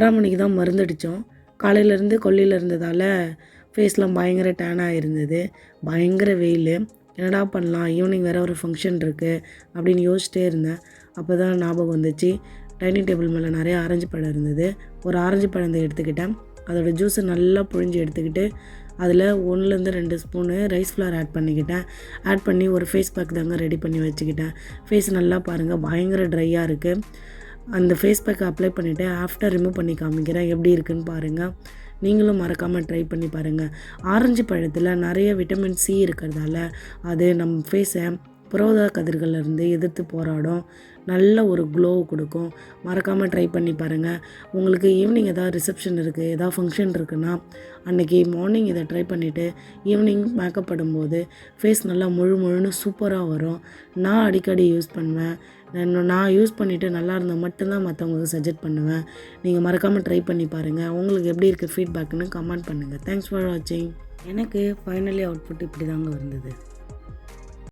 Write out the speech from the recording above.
6ஆம் மணிக்கு தான் மருந்து அடித்தோம். காலையிலேருந்து கொல்லியில் இருந்ததால் ஃபேஸ்லாம் பயங்கர டேனாக இருந்தது. பயங்கர வெயில். என்னடா பண்ணலாம், ஈவினிங் வேறு ஒரு ஃபங்க்ஷன் இருக்குது அப்படின்னு யோசிச்சிட்டே இருந்தேன். அப்போ தான் ஞாபகம் வந்துச்சு, டைனிங் டேபிள் மேலே நிறைய ஆரஞ்சு பழம் இருந்தது. ஒரு ஆரஞ்சு பழத்தை எடுத்துக்கிட்டேன். அதோடய ஜூஸை நல்லா புழிஞ்சு எடுத்துக்கிட்டு அதில் 1லேருந்து 2 ஸ்பூனு ரைஸ் ஃப்ளார் ஆட் பண்ணி ஒரு ஃபேஸ் பேக் தாங்க ரெடி பண்ணி வச்சுக்கிட்டேன். ஃபேஸ் நல்லா பாருங்கள், பயங்கர ட்ரையாக இருக்குது. அந்த ஃபேஸ் பேக்கை அப்ளை பண்ணிவிட்டு ஆஃப்டர் ரிமூவ் பண்ணி காமிக்கிறேன், எப்படி இருக்குன்னு பாருங்கள். நீங்களும் மறக்காமல் ட்ரை பண்ணி பாருங்கள். ஆரஞ்சு பழத்தில் நிறைய விட்டமின் சி இருக்கிறதால அது நம்ம ஃபேஸை புறஊதா கதிர்கள்லேருந்து எதிர்த்து போராடும். நல்ல ஒரு க்ளோ கொடுக்கும். மறக்காமல் ட்ரை பண்ணி பாருங்கள். உங்களுக்கு ஈவினிங் எதாவது ரிசப்ஷன் இருக்குது, எதாவது ஃபங்க்ஷன் இருக்குன்னா அன்றைக்கி மார்னிங் இதை ட்ரை பண்ணிவிட்டு ஈவினிங் மேக்கப் பண்ணும்போது ஃபேஸ் நல்லா முழுன்னு சூப்பராக வரும். நான் அடிக்கடி யூஸ் பண்ணுவேன். நான் யூஸ் பண்ணிவிட்டு நல்லா இருந்தால் மட்டும்தான் மற்றவங்களுக்கு சஜெஸ்ட் பண்ணுவேன். நீங்கள் மறக்காமல் ட்ரை பண்ணி பாருங்கள். உங்களுக்கு எப்படி இருக்குது ஃபீட்பேக்குன்னு கமெண்ட் பண்ணுங்கள். தேங்க்ஸ் ஃபார் வாட்சிங். எனக்கு ஃபைனலி அவுட்புட் இப்படி தாங்க இருந்தது.